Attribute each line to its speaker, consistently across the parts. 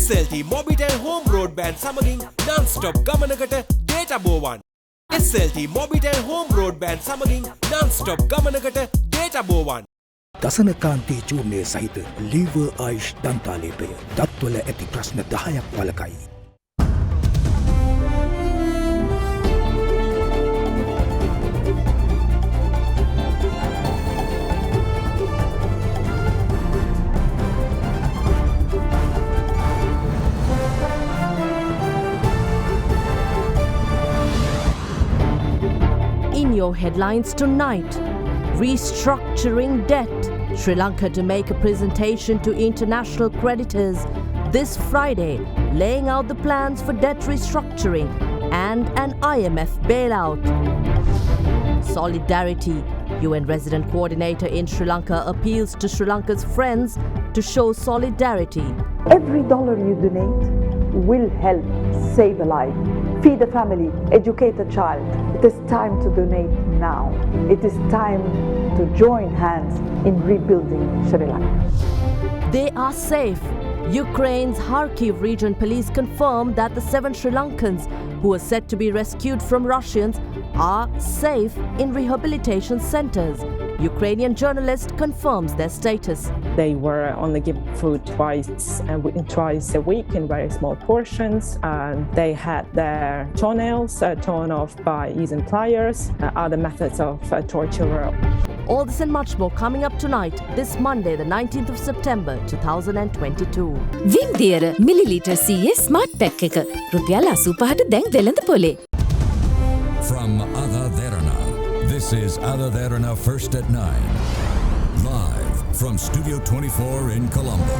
Speaker 1: SLT Mobitel Home Broadband සමගින් non-stop ගමනකට data බෝවන්. SLT Mobitel Home Broadband සමගින් non-stop ගමනකට data බෝවන්.
Speaker 2: දසනකාන්තී චූර්ණය සහිත lever ආයුෂ් දන්තාලේපය දත්වල ඇති ප්‍රශ්න 10ක් වළකයි.
Speaker 3: In your headlines tonight, restructuring debt. Sri Lanka to make a presentation to international creditors this Friday, laying out the plans for debt restructuring and an IMF bailout. Solidarity. UN resident coordinator in Sri Lanka appeals to Sri Lanka's friends to show solidarity.
Speaker 4: Every dollar you donate will help save a life, feed a family, educate a child. It is time to donate now. It is time to join hands in rebuilding Sri Lanka.
Speaker 3: They are safe. Ukraine's Kharkiv region police confirmed that the 7 Sri Lankans who are said to be rescued from Russians are safe in rehabilitation centers. Ukrainian journalist confirms their status.
Speaker 5: They were only given food twice a week in very small portions. They had their toenails torn off by using pliers. Other methods of torture were.
Speaker 3: All this and much more coming up tonight, this Monday, the 19th of September 2022.
Speaker 6: Vim Deera milliliter CA Smart Pack එක රුපියල් 85ට දැන් වෙළඳ පොලේ.
Speaker 7: From AdaDerana, this is AdaDerana First at 9. Live from Studio 24 in Colombo.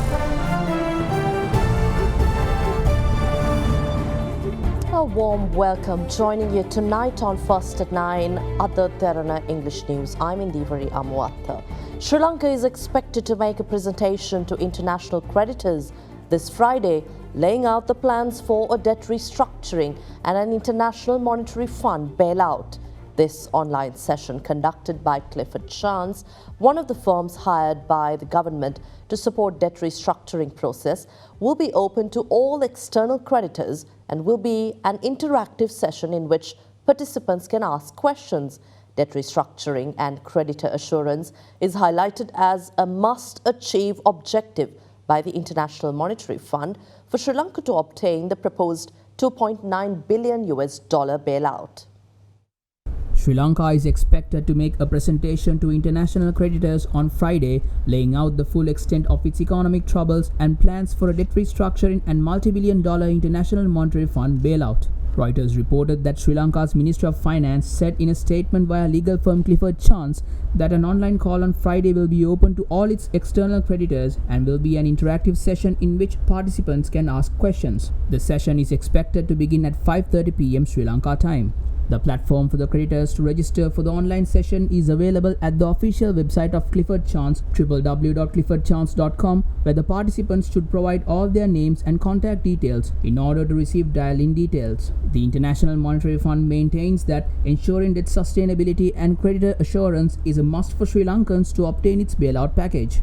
Speaker 3: A warm welcome joining you tonight on First at 9, AdaDerana English News. I'm Indivari Amuatha. Sri Lanka is expected to make a presentation to international creditors this Friday, laying out the plans for a debt restructuring and an international monetary fund bailout. This online session, conducted by Clifford Chance, one of the firms hired by the government to support debt restructuring process, will be open to all external creditors and will be an interactive session in which participants can ask questions. Debt restructuring and creditor assurance is highlighted as a must-achieve objective by the International Monetary Fund for Sri Lanka to obtain the proposed $2.9 billion bailout.
Speaker 8: Sri Lanka is expected to make a presentation to international creditors on Friday, laying out the full extent of its economic troubles and plans for a debt restructuring and multi-billion-dollar International Monetary Fund bailout. Reuters reported that Sri Lanka's Ministry of Finance said in a statement via legal firm Clifford Chance that an online call on Friday will be open to all its external creditors and will be an interactive session in which participants can ask questions. The session is expected to begin at 5:30 p.m. Sri Lanka time. The platform for the creditors to register for the online session is available at the official website of Clifford Chance, www.cliffordchance.com, where the participants should provide all their names and contact details in order to receive dial-in details. The International Monetary Fund maintains that ensuring debt sustainability and creditor assurance is a must for Sri Lankans to obtain its bailout package.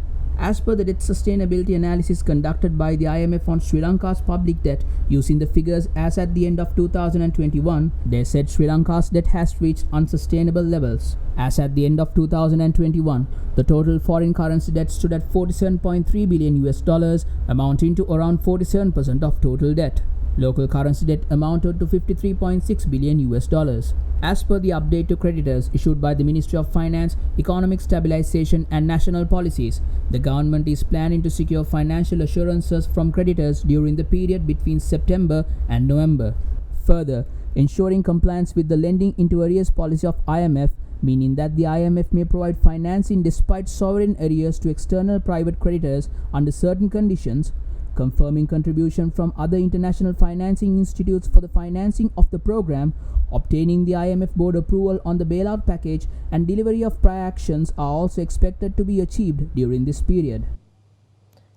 Speaker 8: As per the debt sustainability analysis conducted by the IMF on Sri Lanka's public debt, using the figures as at the end of 2021, they said Sri Lanka's debt has reached unsustainable levels. As at the end of 2021, the total foreign currency debt stood at $47.3 billion, amounting to around 47% of total debt. Local currency debt amounted to $53.6 billion. As per the update to creditors issued by the Ministry of Finance, Economic Stabilization and National Policies, the government is planning to secure financial assurances from creditors during the period between September and November. Further, ensuring compliance with the lending into arrears policy of IMF, meaning that the IMF may provide financing despite sovereign arrears to external private creditors under certain conditions, confirming contribution from other international financing institutes for the financing of the program, obtaining the IMF board approval on the bailout package, and delivery of prior actions are also expected to be achieved during this period.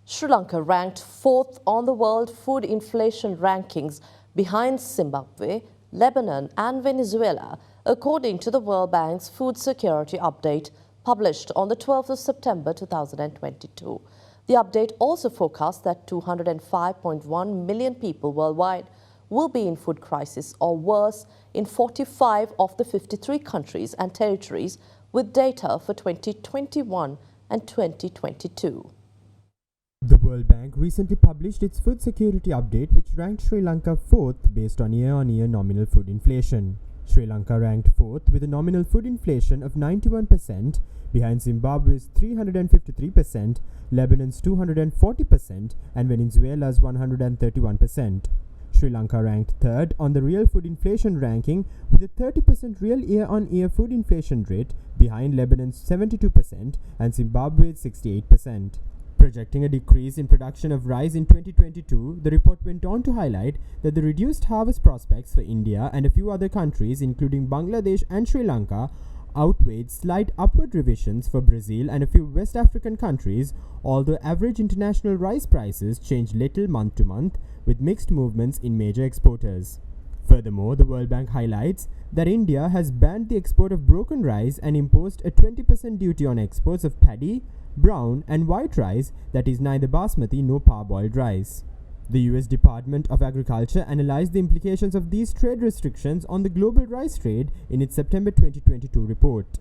Speaker 3: Sri Lanka ranked 4th on the world food inflation rankings behind Zimbabwe, Lebanon and Venezuela, according to the World Bank's Food Security Update published on the 12th of September 2022. The update also forecasts that 205.1 million people worldwide will be in food crisis or worse in 45 of the 53 countries and territories, with data for 2021 and 2022.
Speaker 9: The World Bank recently published its food security update, which ranked Sri Lanka 4th based on year-on-year nominal food inflation. Sri Lanka ranked 4th with a nominal food inflation of 91%, behind Zimbabwe's 353%, Lebanon's 240%, and Venezuela's 131%. Sri Lanka ranked 3rd on the real food inflation ranking with a 30% real year-on-year food inflation rate, behind Lebanon's 72% and Zimbabwe's 68%. Projecting a decrease in production of rice in 2022, the report went on to highlight that the reduced harvest prospects for India and a few other countries, including Bangladesh and Sri Lanka, outweighed slight upward revisions for Brazil and a few West African countries, although average international rice prices changed little month to month, with mixed movements in major exporters. Furthermore, the World Bank highlights that India has banned the export of broken rice and imposed a 20% duty on exports of paddy, brown and white rice, that is neither basmati nor parboiled rice. The US Department of Agriculture analyzed the implications of these trade restrictions on the global rice trade in its September 2022 report,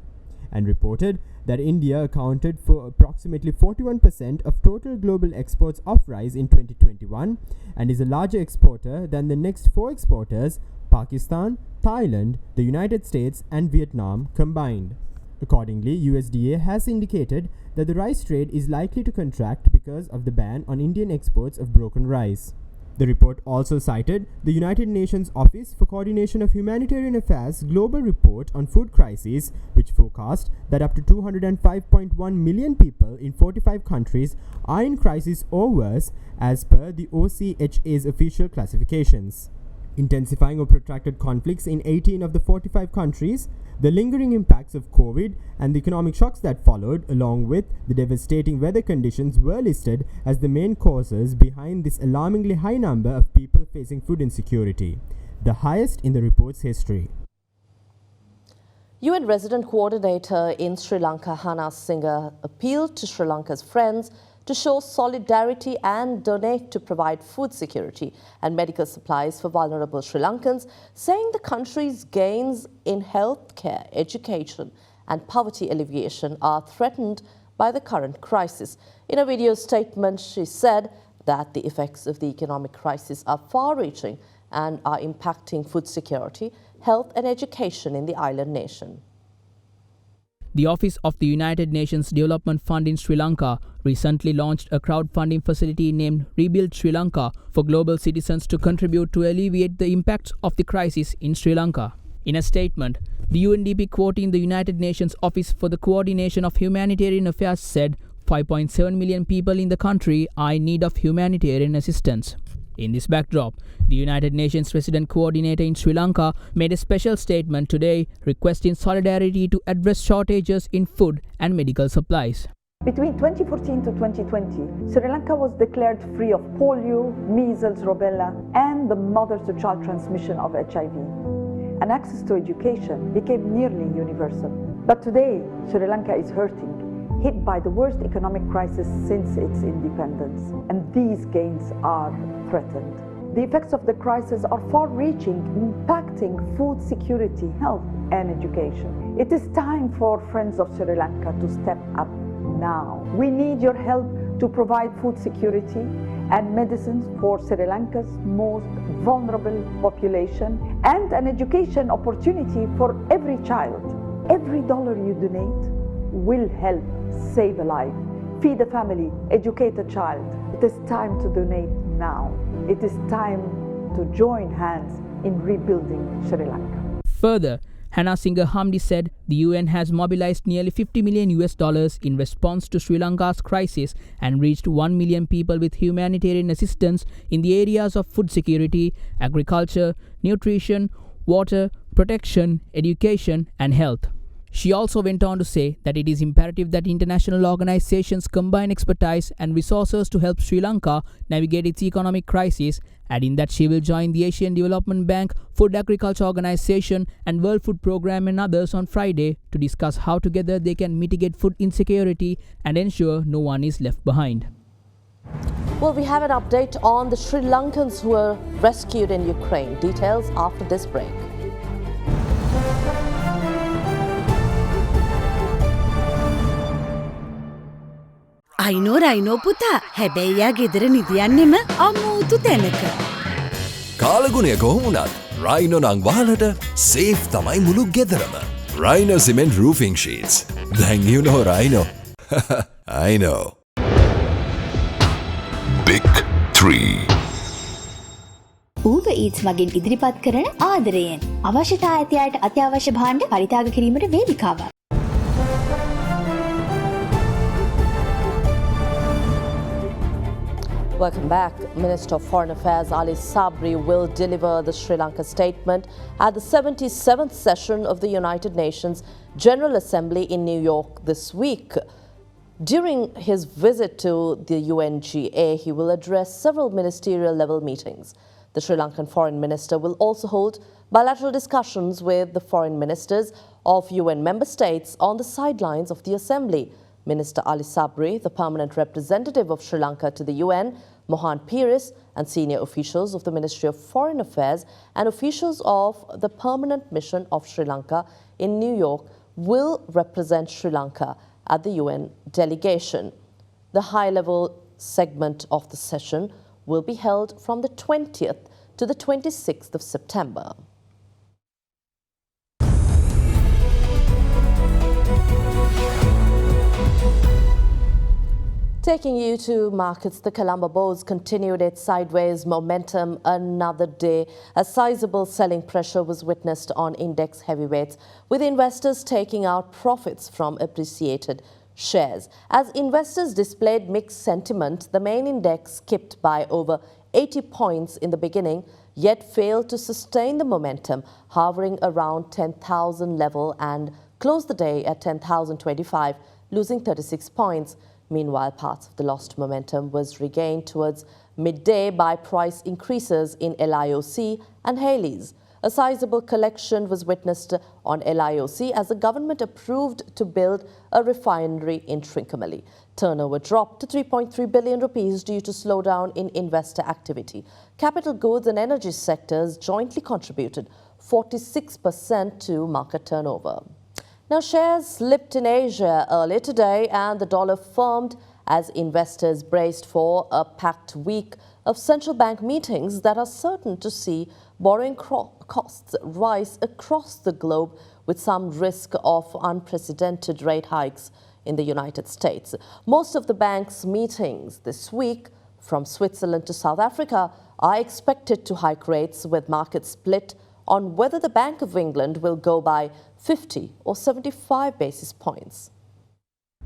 Speaker 9: and reported that India accounted for approximately 41% of total global exports of rice in 2021 and is a larger exporter than the next four exporters, Pakistan, Thailand, the United States and Vietnam combined. Accordingly, USDA has indicated that the rice trade is likely to contract because of the ban on Indian exports of broken rice. The report also cited the United Nations Office for Coordination of Humanitarian Affairs Global Report on Food Crises, which forecast that up to 205.1 million people in 45 countries are in crisis or worse, as per the OCHA's official classifications. Intensifying or protracted conflicts in 18 of the 45 countries, the lingering impacts of COVID and the economic shocks that followed, along with the devastating weather conditions, were listed as the main causes behind this alarmingly high number of people facing food insecurity, the highest in the report's history.
Speaker 3: UN Resident Coordinator in Sri Lanka, Hannah Singer, appealed to Sri Lanka's friends to show solidarity and donate to provide food security and medical supplies for vulnerable Sri Lankans, saying the country's gains in healthcare, education and poverty alleviation are threatened by the current crisis. In a video statement, she said that the effects of the economic crisis are far-reaching and are impacting food security, health and education in the island nation.
Speaker 8: The Office of the United Nations Development Fund in Sri Lanka recently launched a crowdfunding facility named Rebuild Sri Lanka for global citizens to contribute to alleviate the impacts of the crisis in Sri Lanka. In a statement, the UNDP, quoting the United Nations Office for the Coordination of Humanitarian Affairs, said 5.7 million people in the country are in need of humanitarian assistance. In this backdrop, the United Nations Resident Coordinator in Sri Lanka made a special statement today requesting solidarity to address shortages in food and medical supplies.
Speaker 4: Between 2014 to 2020, Sri Lanka was declared free of polio, measles, rubella, and the mother-to-child transmission of HIV. And access to education became nearly universal. But today, Sri Lanka is hurting, hit by the worst economic crisis since its independence, and these gains are threatened. The effects of the crisis are far-reaching, impacting food security, health, and education. It is time for friends of Sri Lanka to step up now. We need your help to provide food security and medicines for Sri Lanka's most vulnerable population and an education opportunity for every child. Every dollar you donate will help save a life, feed a family, educate a child. It is time to donate now. It is time to join hands in rebuilding Sri Lanka.
Speaker 8: Further, Hannah Singer Hamdi said the UN has mobilized nearly $50 million in response to Sri Lanka's crisis and reached 1 million people with humanitarian assistance in the areas of food security, agriculture, nutrition, water, protection, education and health. She also went on to say that it is imperative that international organizations combine expertise and resources to help Sri Lanka navigate its economic crisis, adding that she will join the Asian Development Bank, Food Agriculture Organization and World Food Programme and others on Friday to discuss how together they can mitigate food insecurity and ensure no one is left behind.
Speaker 3: Well, we have an update on the Sri Lankans who were rescued in Ukraine. Details after this break.
Speaker 10: අයිනෝ පුතා හැබැයියා ගෙදර නිදියන්නෙම අමූතු තැනක.
Speaker 11: කාලගුණය කොහොමුණත් Rhino නං වහලට safe තමයි මුළු ගෙදරම. Rhino Cement Roofing Sheets. Then you know Rhino. I know.
Speaker 12: Big 3.
Speaker 13: Uber Eats මගින් ඉදිරිපත් කරන ආදරයෙන් අවශ්‍යතා ඇති අයට අත්‍යවශ්‍ය භාණ්ඩ පරිත්‍යාග කිරීමට වේදිකාවක්.
Speaker 3: Welcome back. Minister of Foreign Affairs Ali Sabri will deliver the Sri Lanka statement at the 77th session of the United Nations General Assembly in New York this week. During his visit to the UNGA, he will address several ministerial level meetings. The Sri Lankan Foreign Minister will also hold bilateral discussions with the foreign ministers of UN member states on the sidelines of the Assembly. Minister Ali Sabri, the permanent representative of Sri Lanka to the UN, Mohan Peiris, and senior officials of the Ministry of Foreign Affairs and officials of the permanent mission of Sri Lanka in New York will represent Sri Lanka at the UN delegation. The high-level segment of the session will be held from the 20th to the 26th of September. Taking you to markets, the Colombo Bourse continued its sideways momentum another day. A sizable selling pressure was witnessed on index heavyweights, with investors taking out profits from appreciated shares. As investors displayed mixed sentiment, the main index skipped by over 80 points in the beginning, yet failed to sustain the momentum, hovering around 10,000 level and closed the day at 10,025, losing 36 points. Meanwhile, parts of the lost momentum was regained towards midday by price increases in LIOC and Haley's. A sizable collection was witnessed on LIOC as the government approved to build a refinery in Trincomalee. Turnover dropped to 3.3 billion rupees due to slowdown in investor activity. Capital goods and energy sectors jointly contributed 46% to market turnover. Now, shares slipped in Asia earlier today and the dollar firmed as investors braced for a packed week of central bank meetings that are certain to see borrowing costs rise across the globe, with some risk of unprecedented rate hikes in the United States. Most of the bank's meetings this week, from Switzerland to South Africa, are expected to hike rates, with markets split on whether the Bank of England will go by 50 or 75 basis points.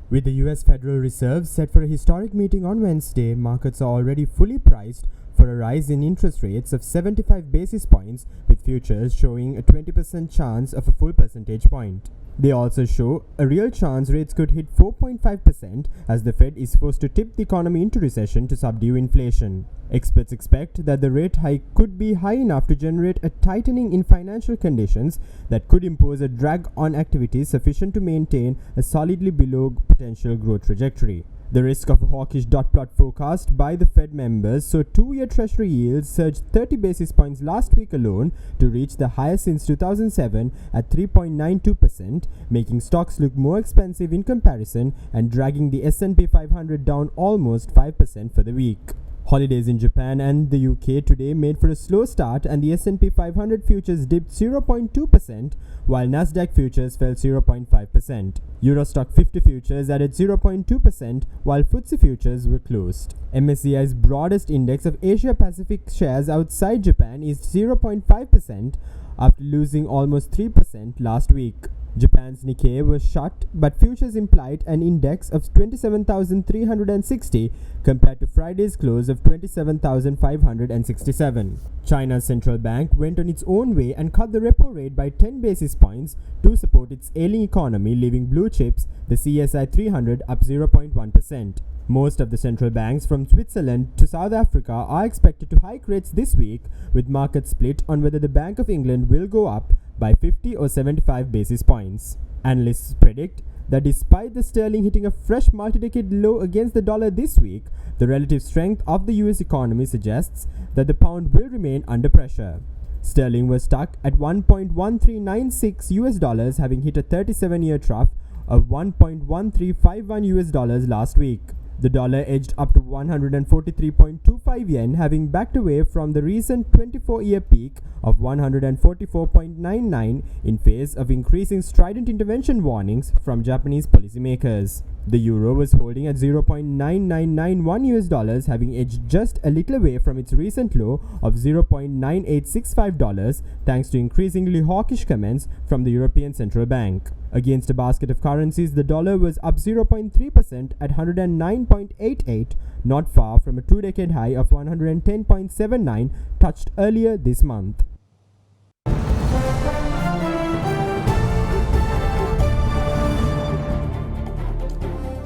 Speaker 9: With the US Federal Reserve set for a historic meeting on Wednesday, markets are already fully priced for a rise in interest rates of 75 basis points, with futures showing a 20% chance of a full percentage point. They also show a real chance rates could hit 4.5% as the Fed is forced to tip the economy into recession to subdue inflation. Experts expect that the rate hike could be high enough to generate a tightening in financial conditions that could impose a drag on activities sufficient to maintain a solidly below potential growth trajectory. The risk of a hawkish dot plot forecast by the Fed members saw two-year Treasury yields surge 30 basis points last week alone to reach the highest since 2007 at 3.92%, making stocks look more expensive in comparison and dragging the S&P 500 down almost 5% for the week. Holidays in Japan and the UK today made for a slow start, and the S&P 500 futures dipped 0.2%, while Nasdaq futures fell 0.5%. Eurostock 50 futures added 0.2%, while FTSE futures were closed. MSCI's broadest index of Asia-Pacific shares outside Japan is 0.5%, after losing almost 3% last week. Japan's Nikkei was shut, but futures implied an index of 27,360 compared to Friday's close of 27,567. China's central bank went on its own way and cut the repo rate by 10 basis points to support its ailing economy, leaving blue chips, the CSI 300, up 0.1%. Most of the central banks from Switzerland to South Africa are expected to hike rates this week, with markets split on whether the Bank of England will go up by 50 or 75 basis points. Analysts predict that despite the sterling hitting a fresh multi-decade low against the dollar this week, the relative strength of the US economy suggests that the pound will remain under pressure. Sterling was stuck at 1.1396 US dollars, having hit a 37-year trough of 1.1351 US dollars last week. The dollar edged up to 143.25 yen, having backed away from the recent 24-year peak of 144.99 in face of increasing strident intervention warnings from Japanese policymakers. The euro was holding at 0.9991 US dollars, having edged just a little away from its recent low of 0.9865 dollars, thanks to increasingly hawkish comments from the European Central Bank. Against a basket of currencies, the dollar was up 0.3% at 109.88, not far from a two-decade high of 110.79 touched earlier this month.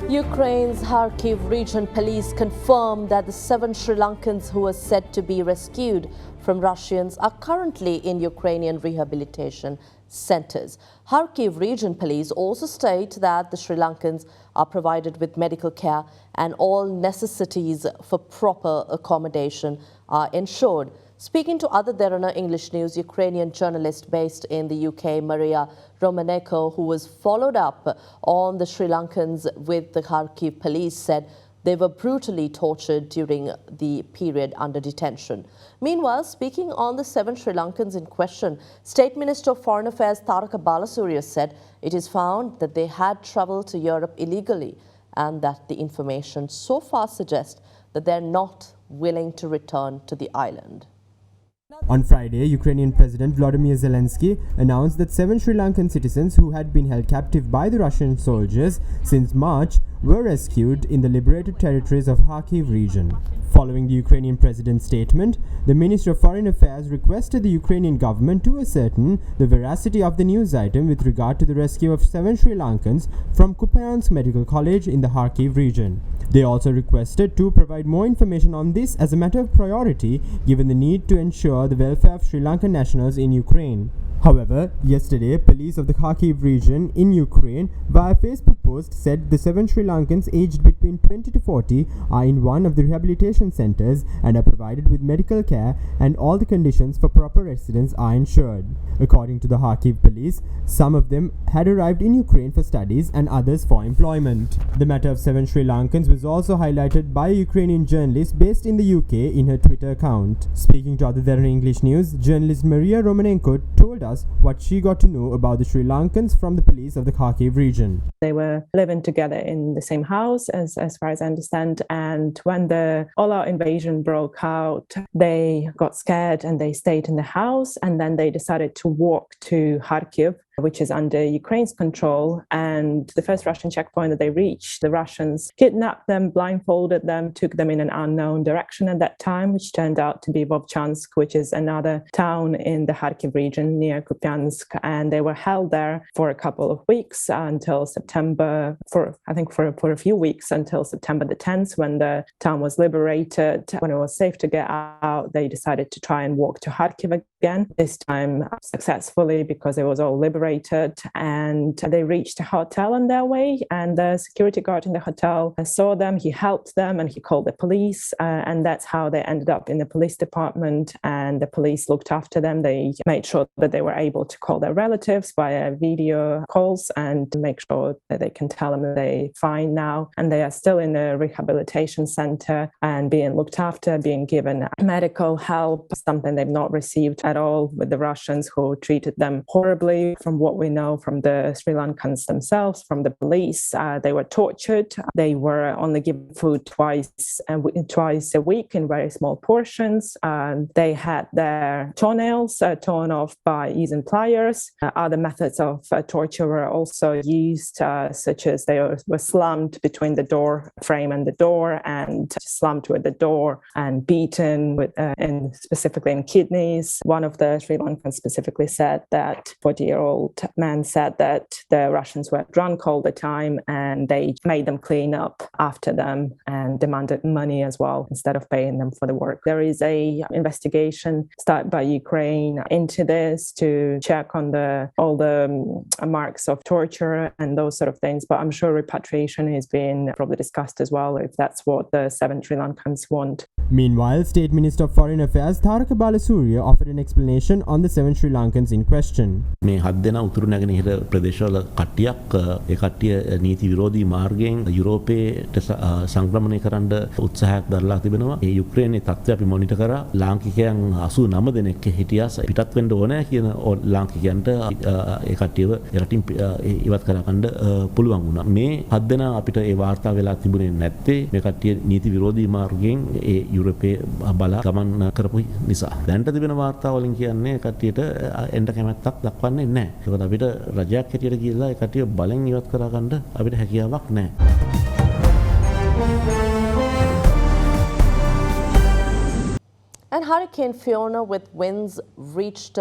Speaker 3: Ukraine's Kharkiv region police confirmed that the 7 Sri Lankans who were said to be rescued from Russians are currently in Ukrainian rehabilitation centers. Kharkiv region police also state that the Sri Lankans are provided with medical care and all necessities for proper accommodation are ensured. Speaking to AdaDerana English News, Ukrainian journalist based in the UK, Maria Romanenko, who was followed up on the Sri Lankans with the Kharkiv police, said they were brutally tortured during the period under detention. Meanwhile, speaking on the 7 Sri Lankans in question, State Minister of Foreign Affairs Taraka Balasurya said it is found that they had travelled to Europe illegally and that the information so far suggests that they're not willing to return to the island.
Speaker 9: On Friday, Ukrainian President Volodymyr Zelensky announced that 7 Sri Lankan citizens who had been held captive by the Russian soldiers since March were rescued in the liberated territories of Kharkiv region. Following the Ukrainian president's statement, the Minister of Foreign Affairs requested the Ukrainian government to ascertain the veracity of the news item with regard to the rescue of 7 Sri Lankans from Kupiansk Medical College in the Kharkiv region. They also requested to provide more information on this as a matter of priority, given the need to ensure the welfare of Sri Lankan nationals in Ukraine. However, yesterday, police of the Kharkiv region in Ukraine, via Facebook post, said the 7 Sri Lankans aged between 20 to 40 are in one of the rehabilitation centers and are provided with medical care, and all the conditions for proper residence are ensured. According to the Kharkiv police, some of them had arrived in Ukraine for studies and others for employment. The matter of 7 Sri Lankans was also highlighted by a Ukrainian journalist based in the UK in her Twitter account. Speaking to AdaDerana English News, journalist Maria Romanenko told us what she got to know about the Sri Lankans from the police of the Kharkiv region.
Speaker 5: They were living together in the same house, as far as I understand, and when the all-out invasion broke out, they got scared and they stayed in the house, and then they decided to walk to Kharkiv, which is under Ukraine's control. And the first Russian checkpoint that they reached, the Russians kidnapped them, blindfolded them, took them in an unknown direction at that time, which turned out to be Vovchansk, which is another town in the Kharkiv region near Kupiansk. And they were held there for a couple of weeks until September, for a few weeks until September the 10th, when the town was liberated. When it was safe to get out, they decided to try and walk to Kharkiv again, this time successfully because it was all liberated. And they reached a hotel on their way, and the security guard in the hotel saw them, he helped them, and he called the police, and that's how they ended up in the police department. And the police looked after them. They made sure that they were able to call their relatives via video calls and make sure that they can tell them that they're fine now, and they are still in a rehabilitation center and being looked after, being given medical help, something they've not received at all with the Russians, who treated them horribly. From what we know from the Sri Lankans themselves, from the police, they were tortured. They were only given food twice a week in very small portions. They had their toenails torn off by using pliers. Other methods of torture were also used, such as they were slammed between the door frame and the door, and slammed with the door and beaten with, and specifically in kidneys. One of the Sri Lankans specifically said that 40-year-old old man said that the Russians were drunk all the time and they made them clean up after them and demanded money as well instead of paying them for the work. There is a investigation started by Ukraine into this to check on all the marks of torture and those sort of things. But I'm sure repatriation is being probably discussed as well if that's what the 7 Sri Lankans want.
Speaker 9: Meanwhile, State Minister of Foreign Affairs Tharaka Balasuriya offered an explanation on the 7 Sri Lankans in question.
Speaker 12: මේ 7 දෙනා උතුරු නැගෙනහිර ප්‍රදේශවල කට්ටියක් ඒ කට්ටිය නීති විරෝධී මාර්ගයෙන් යුරෝපයට සංක්‍රමණය කරන්න උත්සාහයක් දරලා තිබෙනවා. ඒ යුක්‍රේනයේ තත්ත්වය අපි මොනිටර් කරා. ලාංකිකයන් 89 දෙනෙක් හිටියා පිටත් වෙන්න ඕනේ කියන ලාංකිකයන්ට ඒ කට්ටියව රටින් ඉවත් කරගන්න පුළුවන් වුණා. මේ 7 දෙනා අපිට ඒ වාර්තා වෙලා තිබුණේ නැත්තේ මේ කට්ටිය නීති විරෝධී මාර්ගයෙන් ඒ යුරෝපයේ බලා ගමන් කරපු නිසා. දැනට තිබෙන වාර්තා වලින් කියන්නේ කට්ටියට එන්න කැමැත්තක් දක්වන්නේ නැහැ. ඒකත් අපිට රජයක් හැටියට ගිහිල්ලා ඒ කට්ටිය බලෙන් ඉවත් කරගන්න අපිට හැකියාවක් නැහැ.
Speaker 3: And Hurricane Fiona, with winds reached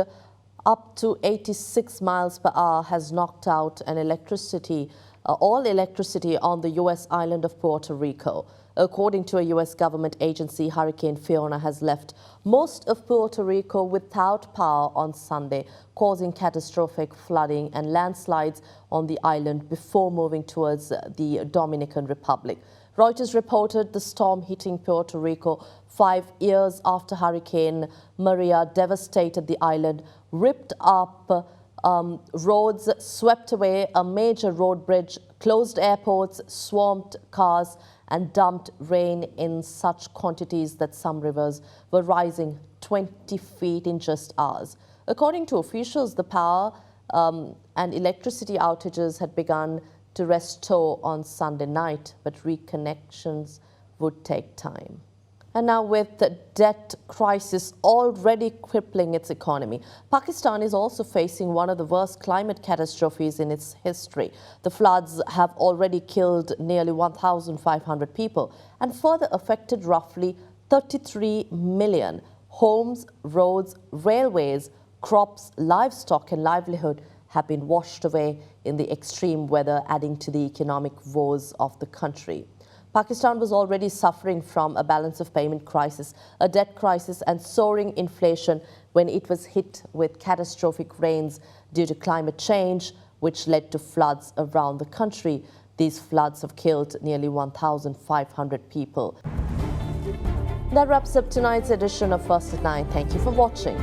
Speaker 3: up to 86 miles per hour, has knocked out all electricity on the U.S. island of Puerto Rico. According to a U.S. government agency, Hurricane Fiona has left most of Puerto Rico without power on Sunday, causing catastrophic flooding and landslides on the island before moving towards the Dominican Republic. Reuters reported the storm hitting Puerto Rico 5 years after Hurricane Maria devastated the island, ripped up roads, swept away a major road bridge, closed airports, swamped cars, and dumped rain in such quantities that some rivers were rising 20 feet in just hours. According to officials, the power and electricity outages had begun to restore on Sunday night, but reconnections would take time. And now, with the debt crisis already crippling its economy, Pakistan is also facing one of the worst climate catastrophes in its history. The floods have already killed nearly 1,500 people and further affected roughly 33 million. Homes, roads, railways, crops, livestock and livelihood have been washed away in the extreme weather, adding to the economic woes of the country. Pakistan was already suffering from a balance of payment crisis, a debt crisis and soaring inflation when it was hit with catastrophic rains due to climate change, which led to floods around the country. These floods have killed nearly 1,500 people. That wraps up tonight's edition of First at 9. Thank you for watching.